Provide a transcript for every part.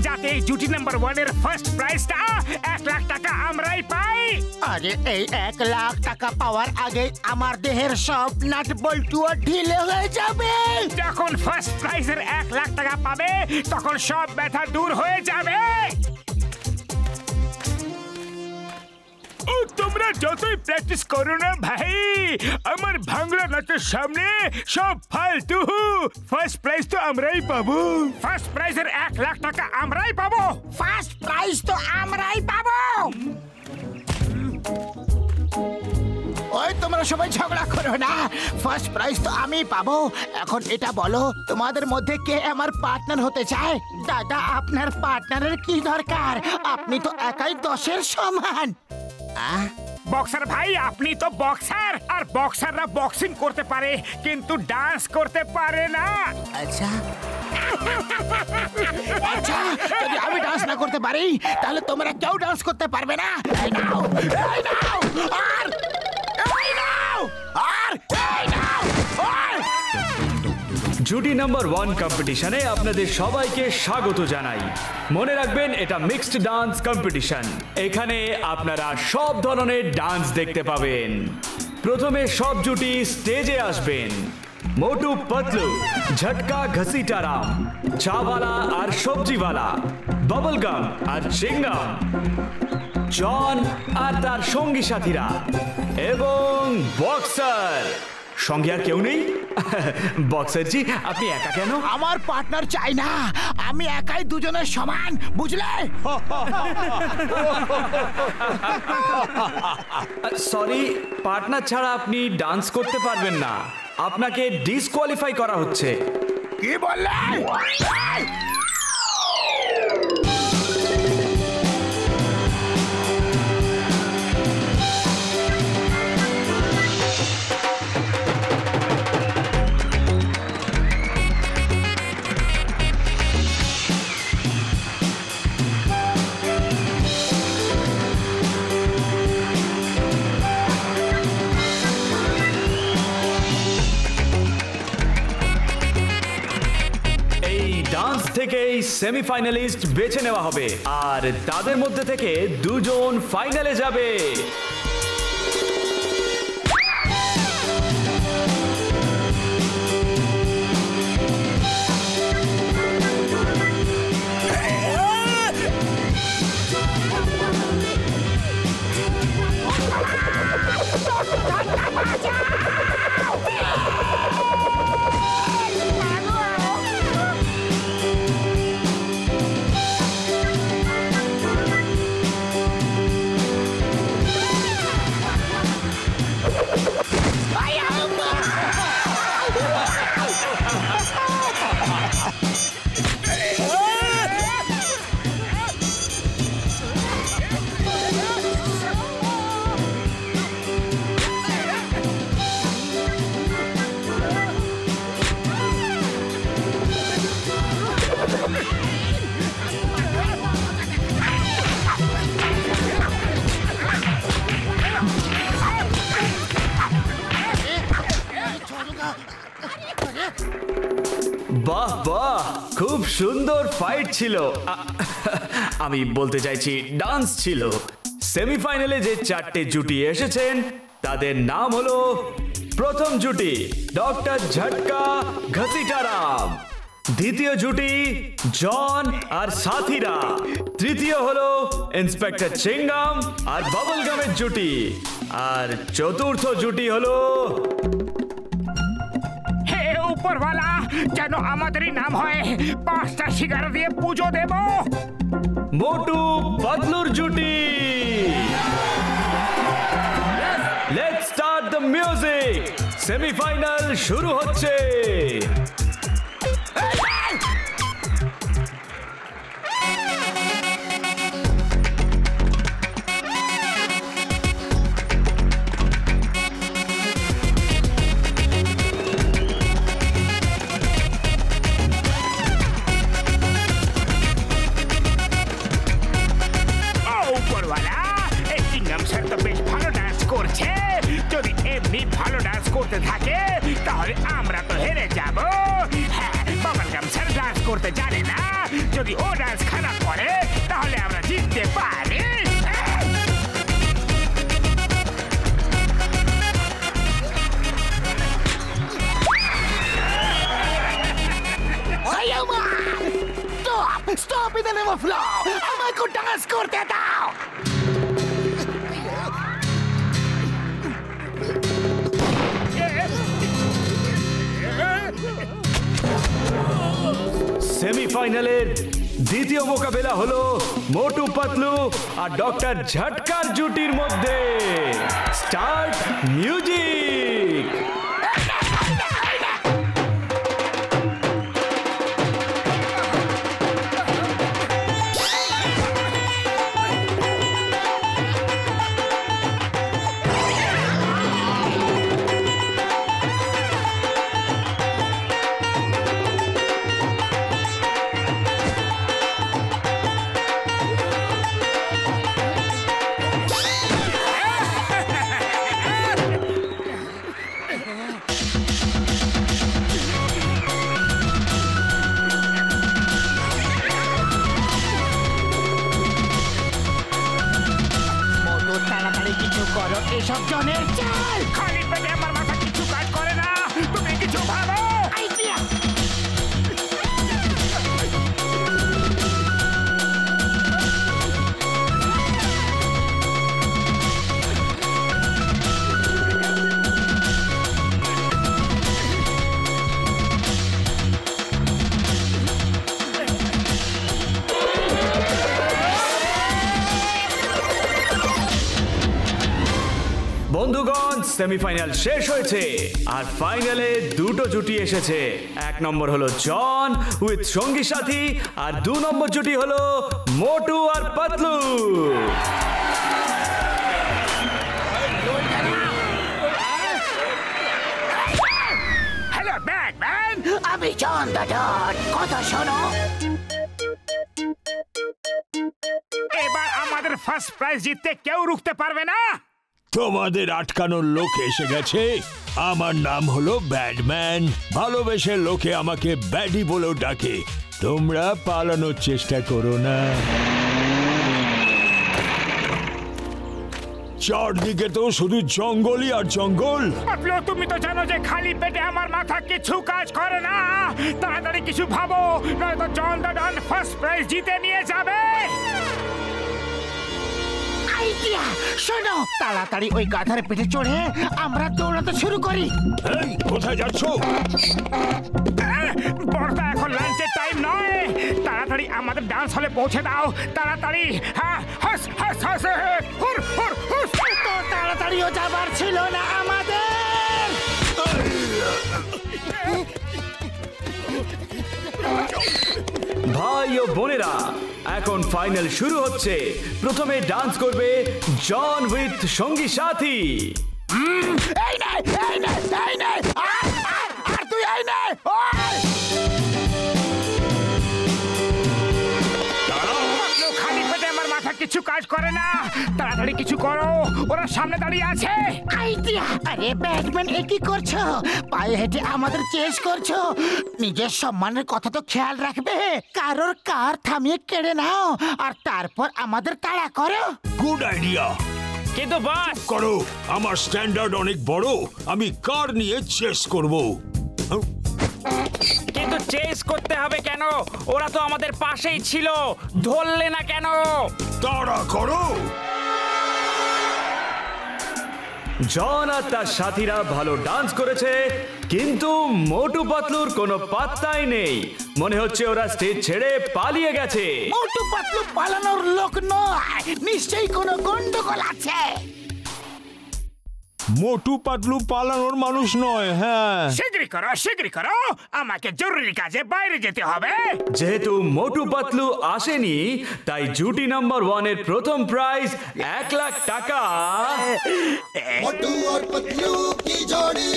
যাতে এই জুটি নাম্বার 1 এর ফার্স্ট প্রাইজটা 1 লাখ টাকা আমরাই পাই। আরে এই 1 লাখ টাকা পাওয়ার আগে আমার দেহের সব নাট বল্টুও ঢিলে হয়ে যাবে। যখন ফার্স্ট প্রাইজের 1 লাখ টাকা পাবে তখন সব ব্যথা দূর হয়ে যাবে। তোমরা যতই প্র্যাকটিস করো না ভাই, আমার ভাঙড়া নাচের সামনে সব ফালতু। ফার্স্ট প্রাইজ তো আমরাই পাবো। ফার্স্ট প্রাইজের 1 লাখ টাকা আমরাই পাবো। ফার্স্ট প্রাইজ তো আমরাই পাবো। ওই তোমরা সবাই ঝগড়া করো না, ফার্স্ট প্রাইজ তো আমি পাবো। এখন এটা বলো, তোমাদের মধ্যে কে আমার পার্টনার হতে চায়? দাদা, আপনার পার্টনারের কি দরকার? আপনি তো একাই 10-এর সমান। বক্সার ভাই, আপনি তো বক্সার, আর বক্সাররা বক্সিং করতে পারে কিন্তু ডান্স করতে পারে না। আচ্ছা আচ্ছা, যদি আমি ডান্স না করতে পারি তাহলে তোমরা কেউ ডান্স করতে পারবে না। এই নাও, এই নাও, আর এই নাও, আর এই নাও, আর জুটি নাম্বার 1 কম্পিটিশনে আপনাদের সবাইকে স্বাগত জানাই। মনে রাখবেন, এটা মিক্সড ডান্স কম্পিটিশন। এখানে আপনারা সব ধরনের ডান্স দেখতে পাবেন। প্রথমে সব জুটি স্টেজে আসবেন। মোটু পতলু, ঝটকা ঘসিটারাম, চাওয়ালা আর সবজিওয়ালা, বাবলগাম আর চিংগাম, জন আর তার সঙ্গী সাথীরা এবং বক্সার। সঙ্গে আর কেউ নেই? বক্সার জি, আপনি একা কেন? আমার পার্টনার চাই না, আমি একাই দুজনের সমান, বুঝলে? সরি, পার্টনার ছাড়া আপনি ডান্স করতে পারবেন না। আপনাকে ডিসকোয়ালিফাই করা হচ্ছে। কি বললে? থেকেই সেমিফাইনালিস্ট বেছে নেওয়া হবে, আর তাদের মধ্যে থেকে 2 জন ফাইনালে যাবে। বাহ বাহ, খুব সুন্দর ফাইট ছিল। আমি বলতে চাইছি ডান্স ছিল। সেমিফাইনালে যে 4টে জুটি এসেছেন তাদের নাম হলো: প্রথম জুটি ডক্টর ঝটকা ঘসিটারাম, দ্বিতীয় জুটি জন আর সাথীরা, তৃতীয় হলো ইন্সপেক্টর চিংগাম আর বাবলগামের জুটি, আর চতুর্থ জুটি হলো উপরওয়ালা যেন আমাদেরই নাম হয়, 5টা সিগারেট দিয়ে পুজো দেব। মোটু পতলুর জুটি। Let's start the music. Semifinal শুরু হচ্ছে। ভালো ডান্স করতে থাকে তাহলে আমরা তো হেরে যাব। হ্যাঁ, বাবলগাম স্যার ডান্স করতে জানে না, যদি ও ডান্স খারাপ করে তাহলে আমরা জিততে পারি। Stop in the name of law! আমাকে ডান্স করতে দাও। সেমিফাইনালের দ্বিতীয় মোকাবেলা হলো মোটু পাতলু আর ডক্টর ঝটকার জুটির মধ্যে। Start music. এসব জনের চাল খালি পেটে আমার মাথা কিছু কাজ করে না, তুমি কিছু ভাবো। আইডিয়া বন্ধুগণ, সেমিফাইনাল শেষ হয়েছে আর ফাইনালে দুটো জুটি এসেছে। এক নম্বর হলো জন উইথ সঙ্গী সাথী আর 2 নম্বর জুটি হলো মোটু আর পাতলু। হ্যালো ব্যাটম্যান, আমি জন দাদা, কথা শোনো। এবার আমাদের ফার্স্ট প্রাইজ জিততে কেউ রুখতে পারবে না। তোমাদের আটকানোর লোক এসে গেছে। আমার নাম হলো ব্যাডম্যান। ভালোবেসে লোকে আমাকে ব্যাডি বলেও ডাকে। তোমরা পালানোর চেষ্টা করো না। চারদিকে তো শুধু জঙ্গলই আর জঙ্গল। পাতলু, তুমি তো জানো যে খালি পেটে আমার মাথা কিছু কাজ করে না। তাড়াতাড়ি কিছু ভাবো, নয়তো জন দাদা ফার্স্ট প্রাইজ জিতে নিয়ে যাবে। আইডিয়া শোনো, তাড়াতাড়ি ওই গাধার পিঠে চড়ে আমরা দৌড়াতে শুরু করি। এই, কোথায় যাচ্ছো? বড়দা, এখন লাঞ্চের টাইম নয়। তাড়াতাড়ি আমাদের ডান্স হলে পৌঁছে দাও, তাড়াতাড়ি। হ্যাঁ, হাস হাস হাস, হুর হুর হুস। তো তাড়াতাড়িও যাবার ছিল না আমাদের। ভাই ও বোনেরা, এখন ফাইনাল শুরু হচ্ছে। প্রথমে ডান্স করবে জন উইথ সঙ্গী সাথী। এই নে, এই নে, এই নে, আর তুই এই নে। পাতলু, খালি পেটে আমার মাথা কিছু কাজ করে না। তাড়াতাড়ি কিছু করো, ওরা সামনে দাঁড়িয়ে আছে। আইডিয়া, আরে ব্যাটম্যান, এ কি করছো? পায়ে হেঁটে আমাদের চেস করছো। নিজের সম্মানের কথা তো খেয়াল রাখবে। কারোর কার থামিয়ে কেড়ে নাও আর তারপর আমাদের তাড়া করো। Good idea. কিন্তু বাস করো, আমার স্ট্যান্ডার্ড অনেক বড়। আমি কার নিয়ে চেস করব। কিন্তু চেস করতে হবে কেন? ওরা তো আমাদের পাশেই ছিল, ধরলে না কেন? তাড়া করো। জন আর তার সাথীরা ভালো ডান্স করেছে, কিন্তু মোটু পাতলুর কোনো পাত্তাই নেই। মনে হচ্ছে ওরা স্টেজ ছেড়ে পালিয়ে গেছে। মোটু পাতলু পালানোর লোক নয়, নিশ্চয়ই কোনো গন্ডগোল আছে। মোটু পাতলু পালানোর মানুষ নয়। হ্যাঁ, শীঘ্রই করো, আমাকে জরুরি কাজে বাইরে যেতে হবে। যেহেতু মোটু পাতলু আসেনি, তাই জুটি নাম্বার 1 এর প্রথম প্রাইজ 1 লাখ টাকা। मोटू और पतलू की जोड़ी,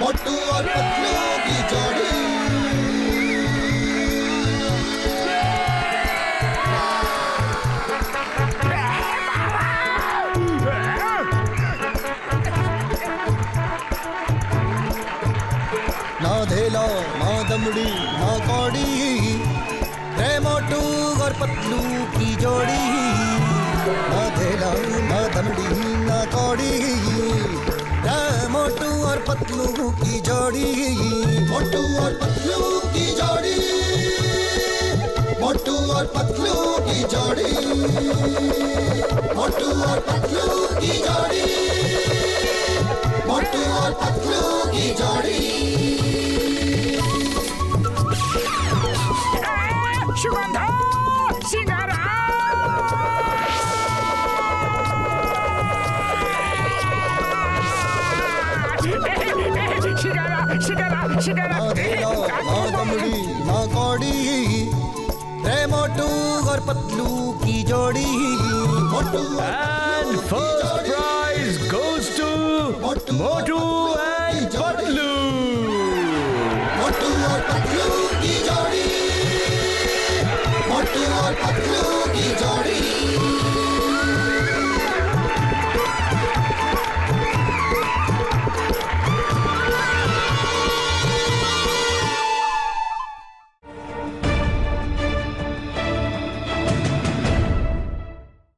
मोटू और पतलू की जोड़ी। ना दे धेला माँ दमड़ी माँ कौड़ी रे मोटू और पतलू की जोड़ी माँ धेला माँ दमड़ी माँ कौड़ी रे मोटू और पतलू की जोड़ी मोटू और पतलू की जोड़ी मोटू और पतलू की जोड़ी मोटू और पतलू की जोड़ी मोटू और पतलू की जोड़ी सुगंधा सिंगारा शिकारा शिकारा माँ धेला माँ दमड़ी माँ कौड़ी रे मोटू और पतलू की जोड़ी मोटू And first prize goes to Motu